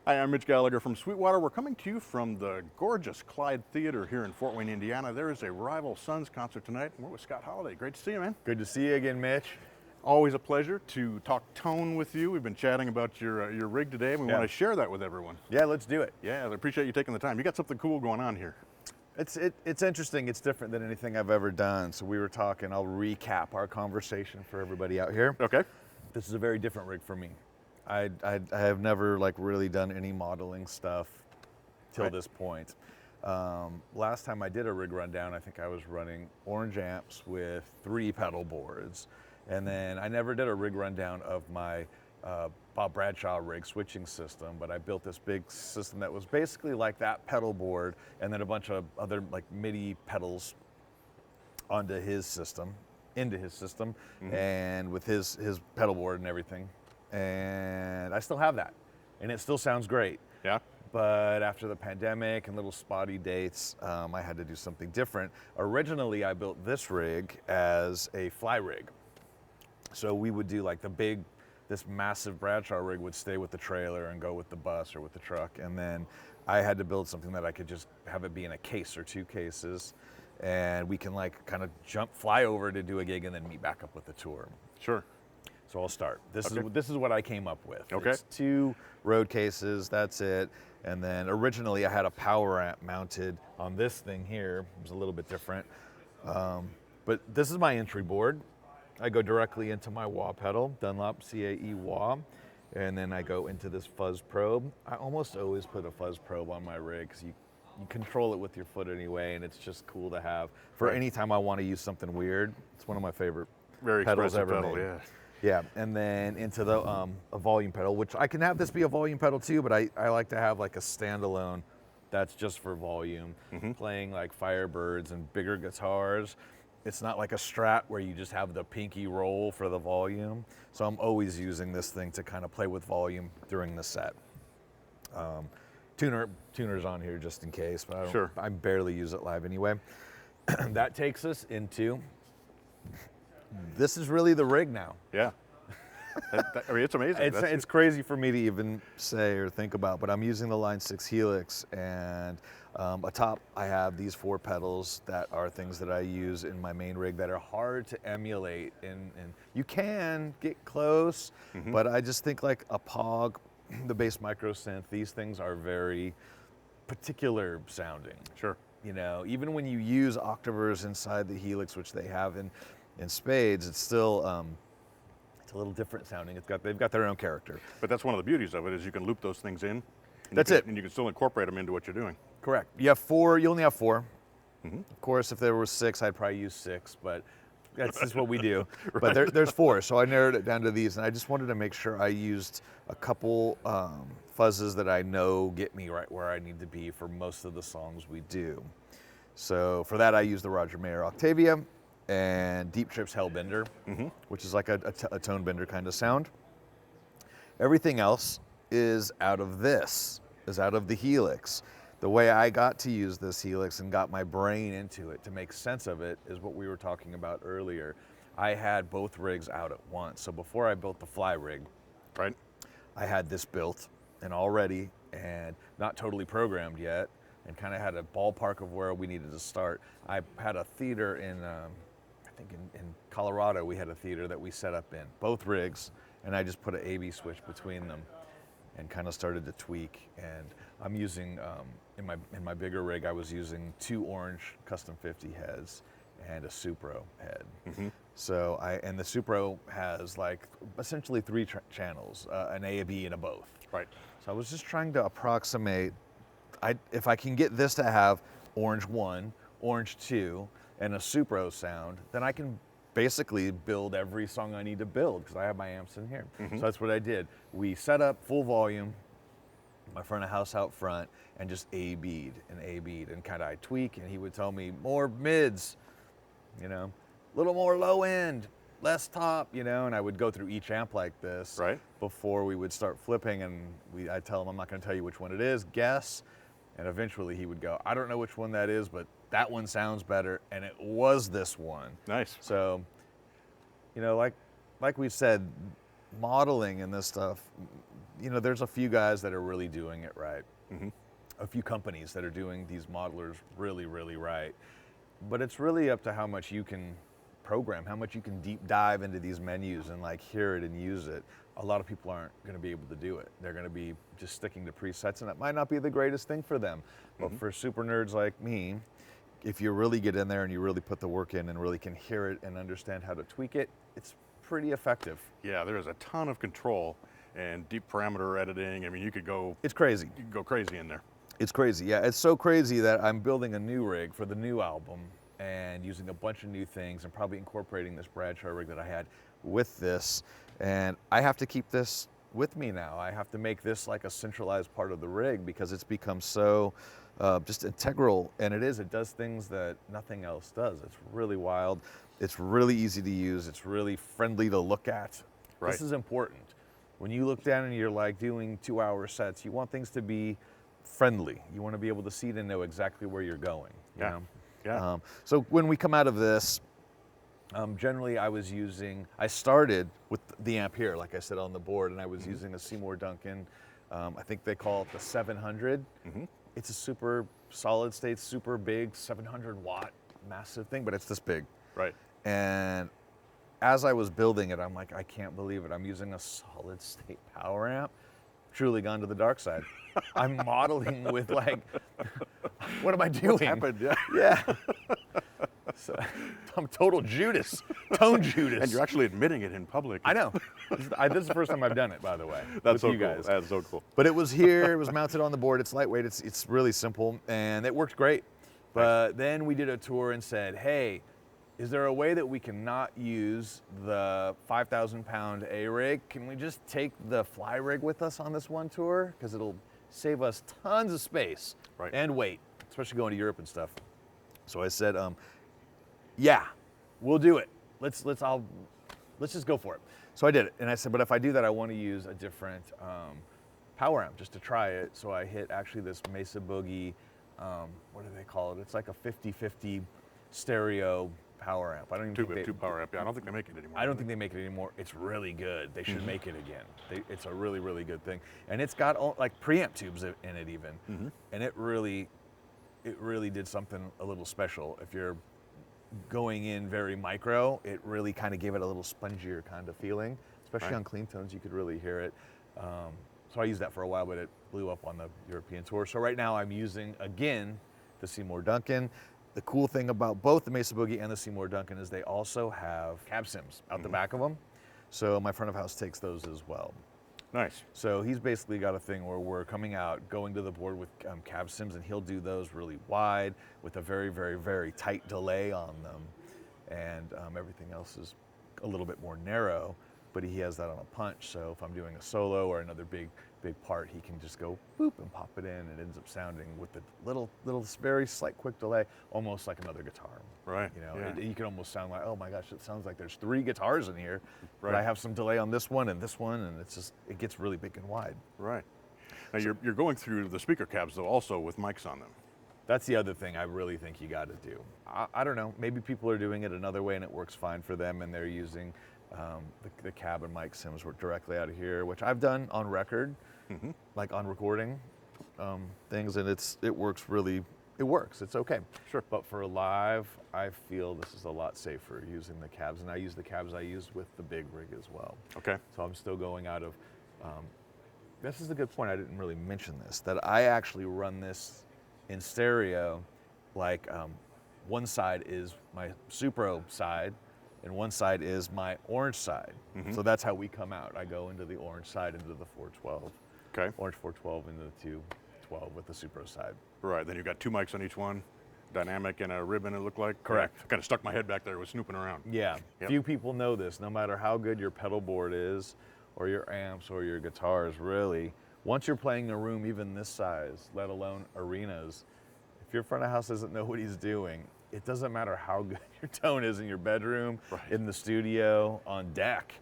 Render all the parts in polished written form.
Hi, I'm Mitch Gallagher from Sweetwater. We're coming to you from the gorgeous Clyde Theatre here in Fort Wayne, Indiana. There is a Rival Sons concert tonight, and we're with Scott Holiday. Great to see you, man. Good to see you again, Mitch. Always a pleasure to talk tone with you. We've been chatting about your rig today, and we want to share that with everyone. Yeah, let's do it. Yeah, I appreciate you taking the time. You got something cool going on here. It's interesting. It's different than anything I've ever done. So we were talking, I'll recap our conversation for everybody out here. Okay. This is a very different rig for me. I have never really done any modeling stuff till this point. Last time I did a rig rundown, I think I was running orange amps with 3 pedal boards. And then I never did a rig rundown of my Bob Bradshaw rig switching system, but I built this big system that was basically like that pedal board and then a bunch of other MIDI pedals into his system, and with his pedal board and everything. And I still have that, and it still sounds great. Yeah. But after the pandemic and little spotty dates, I had to do something different. Originally, I built this rig as a fly rig. So we would do this massive Bradshaw rig would stay with the trailer and go with the bus or with the truck. And then I had to build something that I could just have it be in a case or 2 cases. And we can kind of fly over to do a gig and then meet back up with the tour. Sure. So I'll start. This is what I came up with. Okay. It's 2 road cases, that's it. And then originally I had a power amp mounted on this thing here. It was a little bit different. But this is my entry board. I go directly into my wah pedal, Dunlop CAE wah, and then I go into this fuzz probe. I almost always put a fuzz probe on my rig because you control it with your foot anyway, and it's just cool to have for any time I want to use something weird. It's one of my favorite pedals ever pedal, made. yeah. Yeah, and then into the a volume pedal, which I can have this be a volume pedal too, but I like to have a standalone that's just for volume, playing Firebirds and bigger guitars. It's not like a Strat where you just have the pinky roll for the volume. So I'm always using this thing to kind of play with volume during the set. Tuner's on here just in case, but I barely use it live anyway. That takes us into, this is really the rig now. Yeah. It's amazing. It's crazy for me to even say or think about, but I'm using the Line 6 Helix, and atop I have these 4 pedals that are things that I use in my main rig that are hard to emulate, and you can get close, but I just think a Pog, the bass micro synth, these things are very particular sounding. Sure. Even when you use octavers inside the Helix, which they have in spades, it's still it's a little different sounding. They've got their own character. But that's one of the beauties of it, is you can loop those things in. That's it. And you can still incorporate them into what you're doing. Correct. You have 4. You only have 4. Of course, if there were 6, I'd probably use 6, but that's just what we do. Right. But there's 4, so I narrowed it down to these, and I just wanted to make sure I used a couple fuzzes that I know get me right where I need to be for most of the songs we do. So for that, I use the Roger Mayer Octavia and Deep Trip's Hellbender, which is like a tone bender kind of sound. Everything else is out of the Helix. The way I got to use this Helix and got my brain into it to make sense of it is what we were talking about earlier. I had both rigs out at once. So before I built the fly rig, right, I had this built and all ready and not totally programmed yet, and kind of had a ballpark of where we needed to start. I had a theater in in Colorado. We had a theater that we set up in both rigs, and I just put an A/B switch between them and kind of started to tweak. And I'm using in my bigger rig, I was using 2 orange custom 50 heads and a Supro head. So and the Supro has essentially 3 channels, an A, a B, and a both. Right. So I was just trying to approximate. If I can get this to have orange 1, orange 2, and a Supro sound, then I can basically build every song I need to build because I have my amps in here. So that's what I did. We set up full volume, my front of house out front, and just A-B'd and kind of I tweak, and he would tell me more mids, a little more low end, less top, and I would go through each amp like this before we would start flipping, and I'd tell him, I'm not going to tell you which one it is, guess, and eventually he would go, I don't know which one that is, but that one sounds better, and it was this one. Nice. So, like we said, modeling and this stuff you know, there's a few guys that are really doing it right. A few companies that are doing these modelers really, really right. But it's really up to how much you can program, how much you can deep dive into these menus and like hear it and use it. A lot of people aren't going to be able to do it. They're going to be just sticking to presets, and that might not be the greatest thing for them. But for super nerds like me, if you really get in there and you really put the work in and really can hear it and understand how to tweak it, it's pretty effective. Yeah, there is a ton of control and deep parameter editing. I mean, you could go. It's crazy. You could go crazy in there. It's crazy. Yeah, it's so crazy that I'm building a new rig for the new album and using a bunch of new things and probably incorporating this Bradshaw rig that I had with this. And I have to keep this with me now. I have to make this like a centralized part of the rig because it's become so just integral. And it does things that nothing else does. It's really wild. It's really easy to use. It's really friendly to look at. Right. This is important. When you look down and you're like doing 2-hour sets, you want things to be friendly. You want to be able to see it and know exactly where you're going. You know? Yeah. So when we come out of this, generally I started with the amp here, like I said, on the board, and I was using a Seymour Duncan. I think they call it the 700. It's a super solid state, super big, 700 watt, massive thing, but it's this big. Right. And as I was building it, I'm like, I can't believe it. I'm using a solid state power amp. Truly gone to the dark side. I'm modeling with like, what am I doing? What's happened? Yeah. Yeah. So, I'm total Judas, tone Judas. And you're actually admitting it in public. I know. This is the first time I've done it, by the way. That's with so you cool. guys. That's so cool. But it was here. It was mounted on the board. It's lightweight. It's really simple, and it worked great. But then we did a tour and said, hey, is there a way that we can not use the 5,000-pound A rig? Can we just take the fly rig with us on this one tour? Because it'll save us tons of space and weight, especially going to Europe and stuff. So I said, yeah, we'll do it. Let's just go for it. So I did it, and I said, but if I do that, I want to use a different power amp just to try it. So I hit actually this Mesa Boogie, what do they call it? It's like a 50-50 stereo power amp. I don't even think two power amp. Yeah, I don't think they make it anymore. I don't think they make it anymore. It's really good. They should make it again. It's a really, really good thing, and it's got like preamp tubes in it even, and it really did something a little special. If you're going in very micro, it really kind of gave it a little spongier kind of feeling, especially on clean tones. You could really hear it. So I used that for a while, but it blew up on the European tour. So right now I'm using again the Seymour Duncan. The cool thing about both the Mesa Boogie and the Seymour Duncan is they also have cab sims out the back of them. So my front of house takes those as well. Nice. So he's basically got a thing where we're coming out, going to the board with cab sims, and he'll do those really wide with a very, very, very tight delay on them. And everything else is a little bit more narrow, but he has that on a punch. So if I'm doing a solo or another big part, he can just go boop and pop it in, and it ends up sounding with the little very slight quick delay, almost like another guitar. Right. You know, you can almost sound like, oh my gosh, it sounds like there's 3 guitars in here. Right. But I have some delay on this one, and it gets really big and wide. Right. Now you're going through the speaker cabs though, also with mics on them. That's the other thing I really think you got to do. I don't know, maybe people are doing it another way and it works fine for them, and they're using the cab and mic sims directly out of here, which I've done on record, like on recording things, and it works really. It works. It's okay. Sure. But for live, I feel this is a lot safer using the cabs, and I use the cabs I used with the big rig as well. Okay. So I'm still going out of. This is a good point. I didn't really mention this. That I actually run this in stereo, like one side is my Supro side, and one side is my orange side. So that's how we come out. I go into the orange side into the 412. Okay. Orange 412 into the 212 with the Supro side. Right. Then you've got 2 mics on each one, dynamic and a ribbon. It looked like. Correct. I kind of stuck my head back there. Was snooping around. Yeah. Yep. Few people know this. No matter how good your pedal board is, or your amps, or your guitars, really, once you're playing a room even this size, let alone arenas, if your front of house doesn't know what he's doing, it doesn't matter how good your tone is in your bedroom, in the studio, on deck.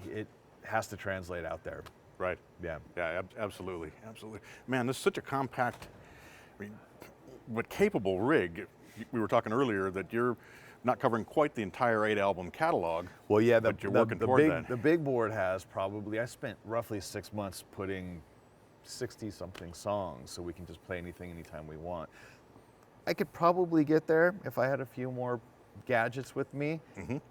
It has to translate out there. Right. Yeah. Yeah, absolutely. Absolutely. Man, this is such a compact, but capable rig. We were talking earlier that you're not covering quite the entire 8-album catalog. Well, yeah, but you're working toward that. The big board has probably, I spent roughly 6 months putting 60-something songs, so we can just play anything anytime we want. I could probably get there if I had a few more gadgets with me,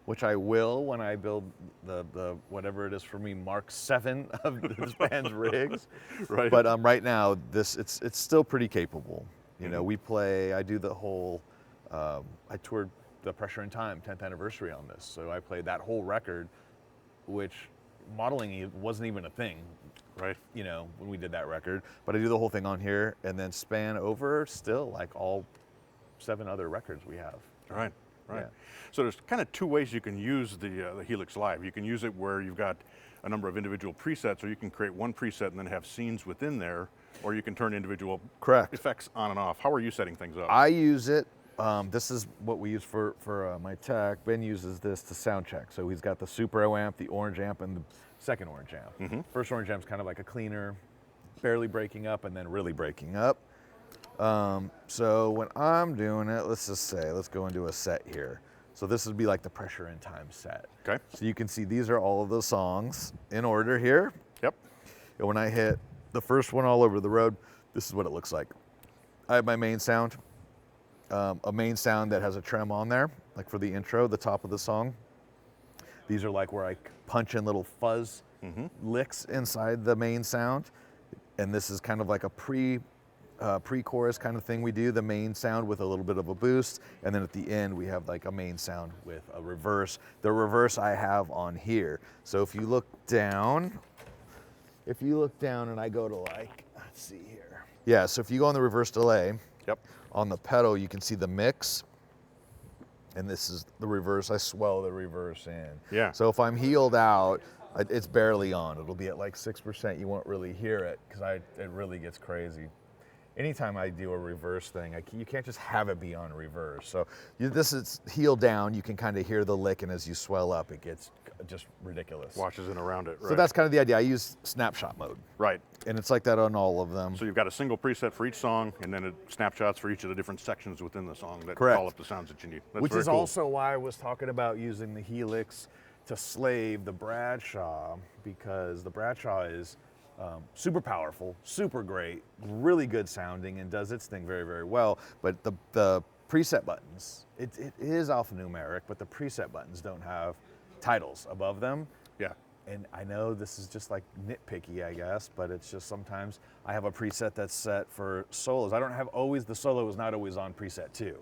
which I will when I build the whatever it is for me, Mark 7 of this band's rigs. Right. But right now, it's still pretty capable. You know, I do the whole, I toured the Pressure in Time 10th anniversary on this, so I played that whole record, which modeling wasn't even a thing. Right. You know, when we did that record, but I do the whole thing on here and then span over still like all 7 other records we have. Right. Right. Yeah. So there's kind of 2 ways you can use the Helix Live. You can use it where you've got a number of individual presets, or you can create one preset and then have scenes within there, or you can turn individual effects on and off. How are you setting things up? I use it. This is what we use for my tech. Ben uses this to sound check. So he's got the Super O amp, the orange amp, and the second orange amp. First orange amp's kind of like a cleaner, barely breaking up, and then really breaking up. So when I'm doing it, let's just say, let's go into a set here. So this would be like the Pressure in Time set. Okay. So you can see these are all of the songs in order here. Yep. And when I hit the first one, All Over the Road, this is what it looks like. I have my main sound, a main sound that has a trem on there, like for the intro, the top of the song. These are like where I punch in little fuzz licks inside the main sound. And this is kind of like a pre-chorus kind of thing we do, the main sound with a little bit of a boost, and then at the end we have like a main sound with a reverse. The reverse I have on here. So if you look down and I go to like, let's see here. Yeah, so if you go on the reverse delay, on the pedal you can see the mix, and this is the reverse. I swell the reverse in. Yeah. So if I'm heeled out, it's barely on. It'll be at like 6%. You won't really hear it because it really gets crazy. Anytime I do a reverse thing, you can't just have it be on reverse. So this is heel down, you can kind of hear the lick, and as you swell up, it gets just ridiculous. Washes in around it, right. So that's kind of the idea. I use snapshot mode. Right. And it's like that on all of them. So you've got a single preset for each song, and then snapshots for each of the different sections within the song that Correct. call up the sounds that you need. That's Which very is cool. also why I was talking about using the Helix to slave the Bradshaw, because the Bradshaw is super powerful, super great, really good sounding, and does its thing very, very well. But the preset buttons, it is alphanumeric, but the preset buttons don't have titles above them. Yeah. And I know this is just like nitpicky, I guess, but it's just sometimes I have a preset that's set for solos. I don't have always, the solo is not always on preset 2.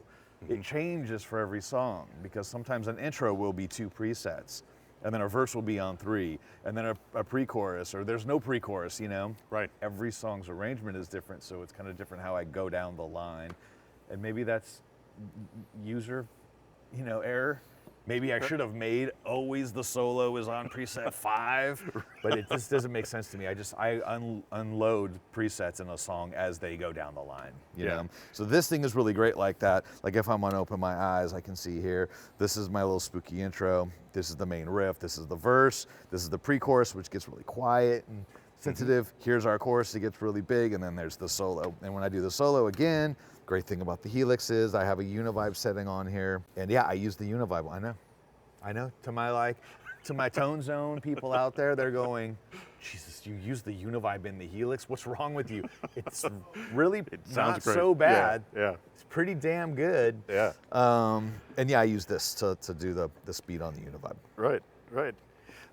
It changes for every song, because sometimes an intro will be 2 presets, and then a verse will be on 3, and then a pre-chorus, or there's no pre-chorus, you know? Right. Every song's arrangement is different, so it's kind of different how I go down the line. And maybe that's user, error. Maybe I should have made always the solo is on preset 5, but it just doesn't make sense to me. I unload presets in a song as they go down the line, you know? So this thing is really great like that. Like if I'm gonna open my eyes, I can see here, this is my little spooky intro. This is the main riff. This is the verse. This is the pre-chorus, which gets really quiet and sensitive. Here's our chorus, it gets really big, and then there's the solo. And when I do the solo again, great thing about the Helix is I have a Univibe setting on here. And yeah, I use the Univibe. I know. To my tone zone people out there, they're going, Jesus, you use the Univibe in the Helix? What's wrong with you? It's really not so bad. Yeah. It's pretty damn good. Yeah. And yeah, I use this to do the speed on the Univibe. Right.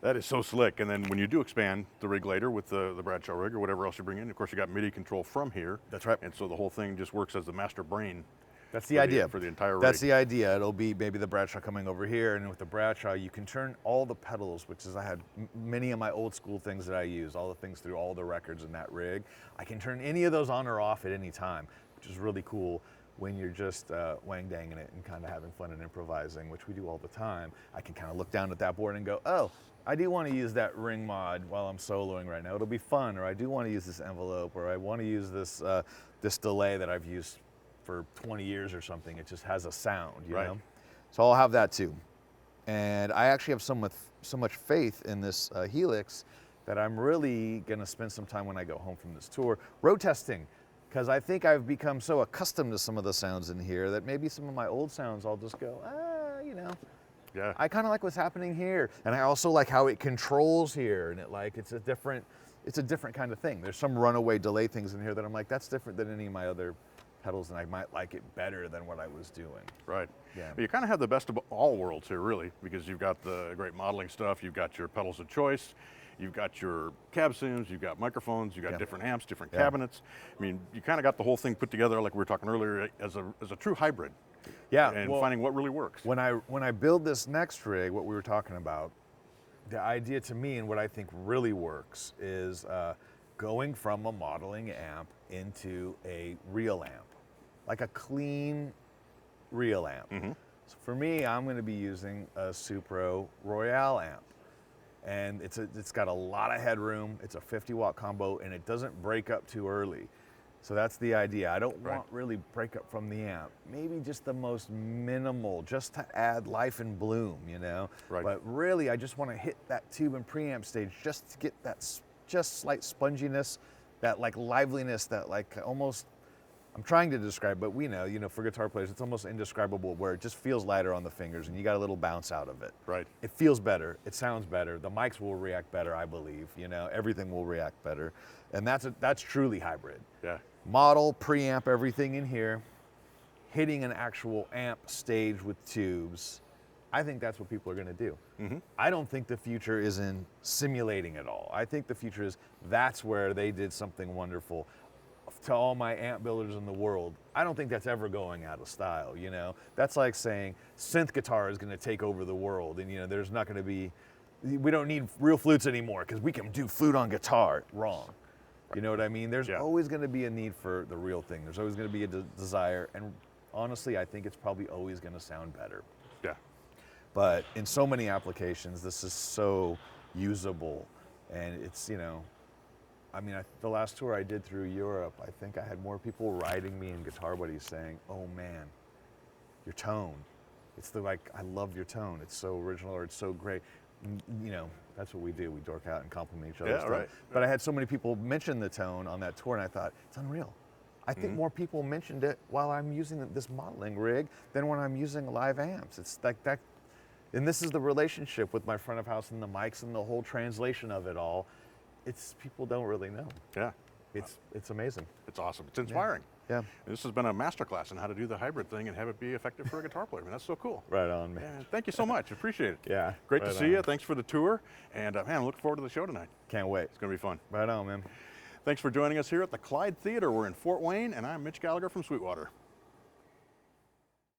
That is so slick. And then when you do expand the rig later with the Bradshaw rig or whatever else you bring in, of course you got MIDI control from here. That's right. And so the whole thing just works as the master brain. That's the idea. For the entire rig. That's the idea. It'll be maybe the Bradshaw coming over here, and with the Bradshaw, you can turn all the pedals, which is I had many of my old school things that I use, all the things through all the records in that rig. I can turn any of those on or off at any time, which is really cool when you're just wang-danging it and kind of having fun and improvising, which we do all the time. I can kind of look down at that board and go, oh, I do want to use that ring mod while I'm soloing right now. It'll be fun. Or I do want to use this envelope, or I want to use this this delay that I've used for 20 years or something. It just has a sound, you know? So I'll have that too. And I actually have so much faith in this Helix that I'm really gonna spend some time when I go home from this tour road testing, because I think I've become so accustomed to some of the sounds in here that maybe some of my old sounds I'll just go, Yeah. I kind of like what's happening here, and I also like how it controls here, and it's a different kind of thing. There's some runaway delay things in here that I'm like, that's different than any of my other pedals, and I might like it better than what I was doing. Right. Yeah. But you kind of have the best of all worlds here, really, because you've got the great modeling stuff, you've got your pedals of choice, you've got your cab sims, you've got microphones, you've got different amps, different cabinets. I mean, you kind of got the whole thing put together, like we were talking earlier, as a true hybrid. Yeah. And well, finding what really works. when I build this next rig, what we were talking about, the idea to me and what I think really works is going from a modeling amp into a real amp, like a clean real amp. So for me, I'm going to be using a Supro Royale amp, and it's got a lot of headroom. It's a 50-watt combo, and it doesn't break up too early. So that's the idea. I don't want really breakup from the amp. Maybe just the most minimal, just to add life and bloom, you know? Right. But really, I just want to hit that tube and preamp stage just to get that just slight sponginess, that like liveliness, that like almost, I'm trying to describe, but we know, for guitar players, it's almost indescribable, where it just feels lighter on the fingers and you got a little bounce out of it. Right. It feels better, it sounds better, the mics will react better, I believe, everything will react better. And that's truly hybrid. Yeah. Model, preamp, everything in here, hitting an actual amp stage with tubes. I think that's what people are going to do. I don't think the future is in simulating it all. I think the future is that's where they did something wonderful. To all my amp builders in the world, I don't think that's ever going out of style, That's like saying synth guitar is going to take over the world, and there's not going to be, we don't need real flutes anymore because we can do flute on guitar. Wrong. You know what I mean? There's always going to be a need for the real thing. There's always going to be a desire, and honestly, I think it's probably always going to sound better. Yeah. But in so many applications, this is so usable, and it's, the last tour I did through Europe, I think I had more people writing me in Guitar Buddies saying, "Oh man, your tone. It's I love your tone. It's so original, or it's so great." That's what we do. We dork out and compliment each other. Yeah, right. But I had so many people mention the tone on that tour, and I thought, it's unreal. I think more people mentioned it while I'm using this modeling rig than when I'm using live amps. It's like that. And this is the relationship with my front of house and the mics and the whole translation of it all. It's people don't really know. Yeah. It's amazing. It's awesome. It's inspiring. Yeah. And this has been a masterclass on how to do the hybrid thing and have it be effective for a guitar player. I mean, that's so cool. Right on, man. Yeah, thank you so much. Appreciate it. Yeah. Great to see you. Thanks for the tour. And man, I'm looking forward to the show tonight. Can't wait. It's going to be fun. Right on, man. Thanks for joining us here at the Clyde Theatre. We're in Fort Wayne, and I'm Mitch Gallagher from Sweetwater.